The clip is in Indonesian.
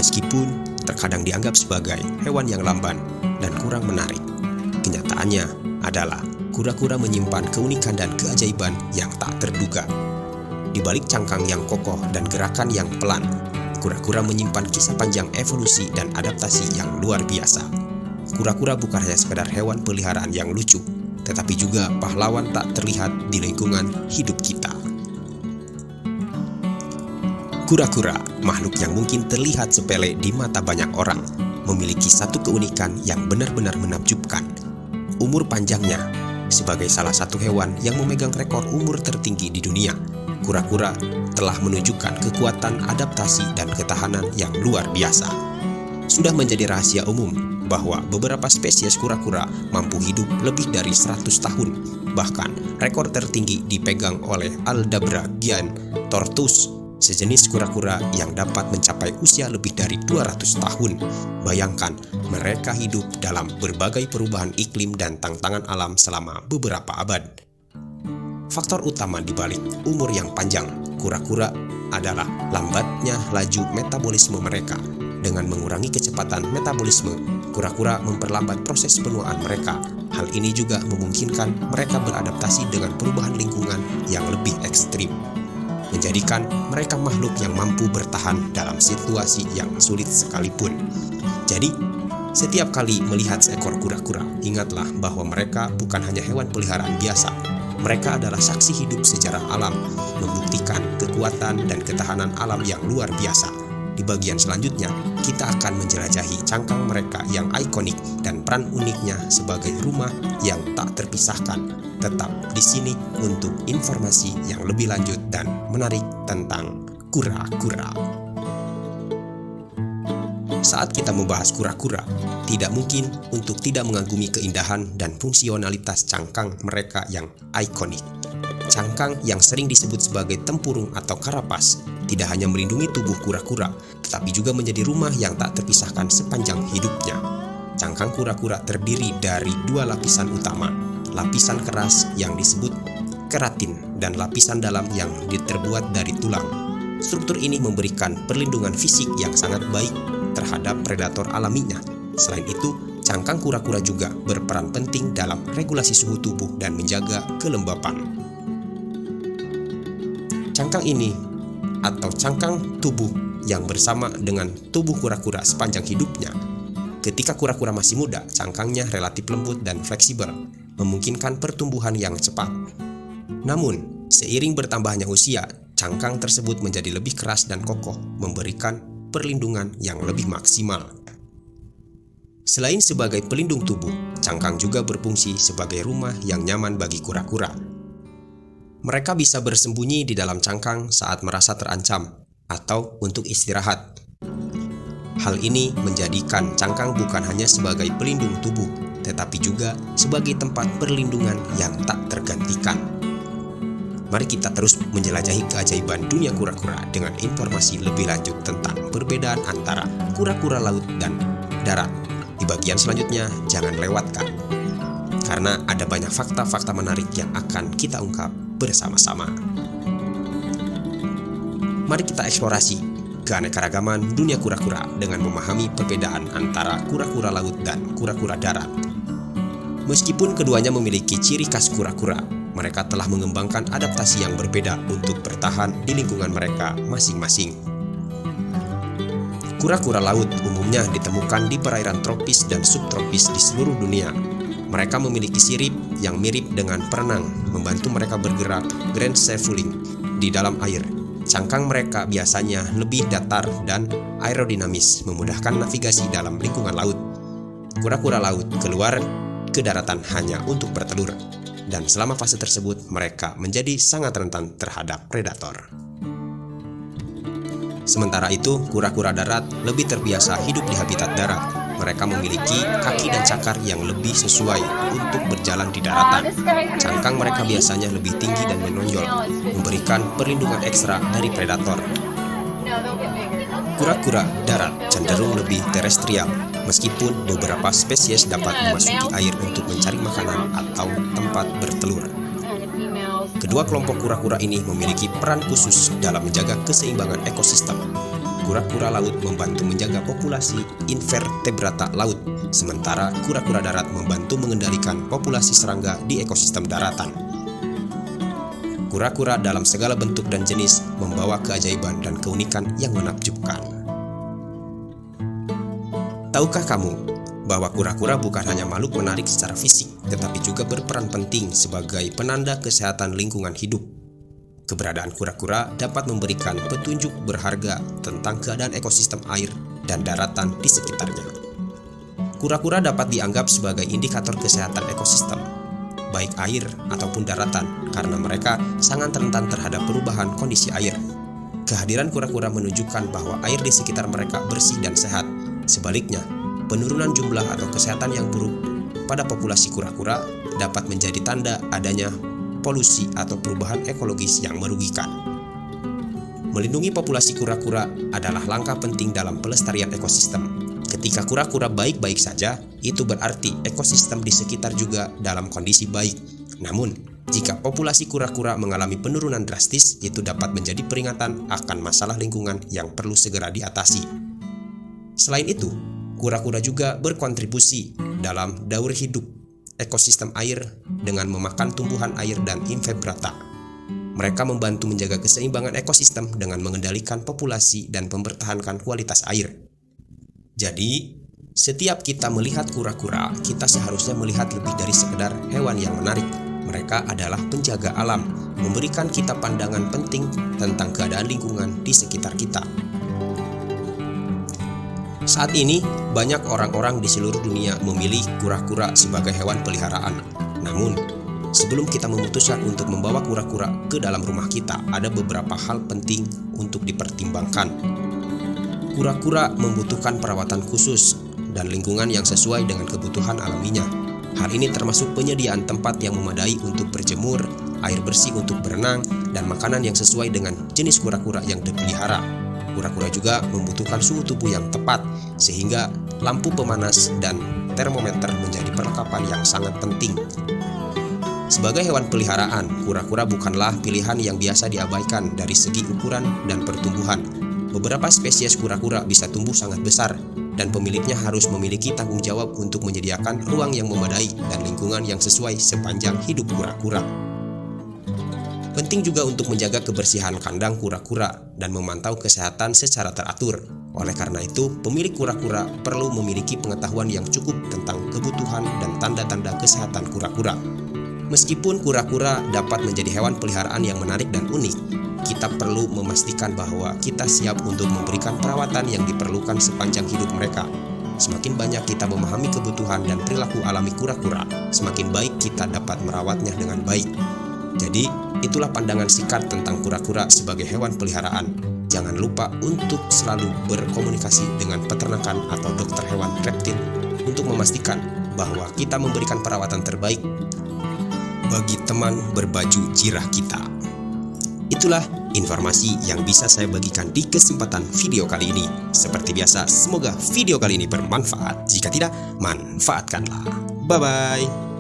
Meskipun terkadang dianggap sebagai hewan yang lamban dan kurang menarik, kenyataannya adalah kura-kura menyimpan keunikan dan keajaiban yang tak terduga. Di balik cangkang yang kokoh dan gerakan yang pelan, kura-kura menyimpan kisah panjang evolusi dan adaptasi yang luar biasa. Kura-kura bukan hanya sekedar hewan peliharaan yang lucu, tetapi juga pahlawan tak terlihat di lingkungan hidup kita. Kura-kura, makhluk yang mungkin terlihat sepele di mata banyak orang, memiliki satu keunikan yang benar-benar menakjubkan. Umur panjangnya. Sebagai salah satu hewan yang memegang rekor umur tertinggi di dunia, kura-kura telah menunjukkan kekuatan adaptasi dan ketahanan yang luar biasa. Sudah menjadi rahasia umum bahwa beberapa spesies kura-kura mampu hidup lebih dari 100 tahun. Bahkan, rekor tertinggi dipegang oleh Aldabra gigantortus, sejenis kura-kura yang dapat mencapai usia lebih dari 200 tahun. Bayangkan, mereka hidup dalam berbagai perubahan iklim dan tantangan alam selama beberapa abad. Faktor utama di balik umur yang panjang kura-kura adalah lambatnya laju metabolisme mereka. Dengan mengurangi kecepatan metabolisme, kura-kura memperlambat proses penuaan mereka. Hal ini juga memungkinkan mereka beradaptasi dengan perubahan lingkungan yang lebih ekstrim, menjadikan mereka makhluk yang mampu bertahan dalam situasi yang sulit sekalipun. Jadi, setiap kali melihat seekor kura-kura, ingatlah bahwa mereka bukan hanya hewan peliharaan biasa. Mereka adalah saksi hidup sejarah alam, membuktikan kekuatan dan ketahanan alam yang luar biasa. Di bagian selanjutnya, kita akan menjelajahi cangkang mereka yang ikonik dan peran uniknya sebagai rumah yang tak terpisahkan. Tetap di sini untuk informasi yang lebih lanjut dan menarik tentang kura-kura. Saat kita membahas kura-kura, tidak mungkin untuk tidak mengagumi keindahan dan fungsionalitas cangkang mereka yang ikonik. Cangkang yang sering disebut sebagai tempurung atau karapas tidak hanya melindungi tubuh kura-kura, tetapi juga menjadi rumah yang tak terpisahkan sepanjang hidupnya. Cangkang kura-kura terdiri dari dua lapisan utama, lapisan keras yang disebut keratin dan lapisan dalam yang terbuat dari tulang. Struktur ini memberikan perlindungan fisik yang sangat baik terhadap predator alaminya. Selain itu, cangkang kura-kura juga berperan penting dalam regulasi suhu tubuh dan menjaga kelembapan. Cangkang ini atau cangkang tubuh yang bersama dengan tubuh kura-kura sepanjang hidupnya. Ketika kura-kura masih muda, cangkangnya relatif lembut dan fleksibel, memungkinkan pertumbuhan yang cepat. Namun, seiring bertambahnya usia, cangkang tersebut menjadi lebih keras dan kokoh, memberikan perlindungan yang lebih maksimal. Selain sebagai pelindung tubuh, cangkang juga berfungsi sebagai rumah yang nyaman bagi kura-kura. Mereka bisa bersembunyi di dalam cangkang saat merasa terancam atau untuk istirahat. Hal ini menjadikan cangkang bukan hanya sebagai pelindung tubuh, tetapi juga sebagai tempat perlindungan yang tak tergantikan. Mari kita terus menjelajahi keajaiban dunia kura-kura dengan informasi lebih lanjut tentang perbedaan antara kura-kura laut dan darat. Di bagian selanjutnya, jangan lewatkan, karena ada banyak fakta-fakta menarik yang akan kita ungkap bersama-sama. Mari kita eksplorasi keanekaragaman dunia kura-kura dengan memahami perbedaan antara kura-kura laut dan kura-kura darat. Meskipun keduanya memiliki ciri khas kura-kura, mereka telah mengembangkan adaptasi yang berbeda untuk bertahan di lingkungan mereka masing-masing. Kura-kura laut umumnya ditemukan di perairan tropis dan subtropis di seluruh dunia. Mereka memiliki sirip yang mirip dengan perenang, membantu mereka bergerak grand sailing di dalam air. Cangkang mereka biasanya lebih datar dan aerodinamis, memudahkan navigasi dalam lingkungan laut. Kura-kura laut keluar ke daratan hanya untuk bertelur, dan selama fase tersebut mereka menjadi sangat rentan terhadap predator. Sementara itu, kura-kura darat lebih terbiasa hidup di habitat darat. Mereka memiliki kaki dan cakar yang lebih sesuai untuk berjalan di daratan. Cangkang mereka biasanya lebih tinggi dan menonjol, memberikan perlindungan ekstra dari predator. Kura-kura darat cenderung lebih terestrial, meskipun beberapa spesies dapat memasuki air untuk mencari makanan atau tempat bertelur. Kedua kelompok kura-kura ini memiliki peran khusus dalam menjaga keseimbangan ekosistem. Kura-kura laut membantu menjaga populasi invertebrata laut, sementara kura-kura darat membantu mengendalikan populasi serangga di ekosistem daratan. Kura-kura dalam segala bentuk dan jenis membawa keajaiban dan keunikan yang menakjubkan. Tahukah kamu bahwa kura-kura bukan hanya makhluk menarik secara fisik, tetapi juga berperan penting sebagai penanda kesehatan lingkungan hidup? Keberadaan kura-kura dapat memberikan petunjuk berharga tentang keadaan ekosistem air dan daratan di sekitarnya. Kura-kura dapat dianggap sebagai indikator kesehatan ekosistem, baik air ataupun daratan, karena mereka sangat rentan terhadap perubahan kondisi air. Kehadiran kura-kura menunjukkan bahwa air di sekitar mereka bersih dan sehat. Sebaliknya, penurunan jumlah atau kesehatan yang buruk pada populasi kura-kura dapat menjadi tanda adanya polusi atau perubahan ekologis yang merugikan. Melindungi populasi kura-kura adalah langkah penting dalam pelestarian ekosistem. Ketika kura-kura baik-baik saja, itu berarti ekosistem di sekitar juga dalam kondisi baik. Namun, jika populasi kura-kura mengalami penurunan drastis, itu dapat menjadi peringatan akan masalah lingkungan yang perlu segera diatasi. Selain itu, kura-kura juga berkontribusi dalam daur hidup ekosistem air dengan memakan tumbuhan air dan invertebrata. Mereka membantu menjaga keseimbangan ekosistem dengan mengendalikan populasi dan mempertahankan kualitas air. Jadi, setiap kita melihat kura-kura, kita seharusnya melihat lebih dari sekedar hewan yang menarik. Mereka adalah penjaga alam, memberikan kita pandangan penting tentang keadaan lingkungan di sekitar kita. Saat ini, banyak orang-orang di seluruh dunia memilih kura-kura sebagai hewan peliharaan. Namun, sebelum kita memutuskan untuk membawa kura-kura ke dalam rumah kita, ada beberapa hal penting untuk dipertimbangkan. Kura-kura membutuhkan perawatan khusus dan lingkungan yang sesuai dengan kebutuhan alaminya. Hal ini termasuk penyediaan tempat yang memadai untuk berjemur, air bersih untuk berenang, dan makanan yang sesuai dengan jenis kura-kura yang dipelihara. Kura-kura juga membutuhkan suhu tubuh yang tepat, sehingga lampu pemanas dan termometer menjadi perlengkapan yang sangat penting. Sebagai hewan peliharaan, kura-kura bukanlah pilihan yang biasa diabaikan dari segi ukuran dan pertumbuhan. Beberapa spesies kura-kura bisa tumbuh sangat besar, dan pemiliknya harus memiliki tanggung jawab untuk menyediakan ruang yang memadai dan lingkungan yang sesuai sepanjang hidup kura-kura. Penting juga untuk menjaga kebersihan kandang kura-kura dan memantau kesehatan secara teratur. Oleh karena itu, pemilik kura-kura perlu memiliki pengetahuan yang cukup tentang kebutuhan dan tanda-tanda kesehatan kura-kura. Meskipun kura-kura dapat menjadi hewan peliharaan yang menarik dan unik, kita perlu memastikan bahwa kita siap untuk memberikan perawatan yang diperlukan sepanjang hidup mereka. Semakin banyak kita memahami kebutuhan dan perilaku alami kura-kura, semakin baik kita dapat merawatnya dengan baik. Jadi, itulah pandangan Sikar tentang kura-kura sebagai hewan peliharaan. Jangan lupa untuk selalu berkomunikasi dengan peternakan atau dokter hewan reptil untuk memastikan bahwa kita memberikan perawatan terbaik bagi teman berbaju jirah kita. Itulah informasi yang bisa saya bagikan di kesempatan video kali ini. Seperti biasa, semoga video kali ini bermanfaat. Jika tidak, manfaatkanlah. Bye-bye.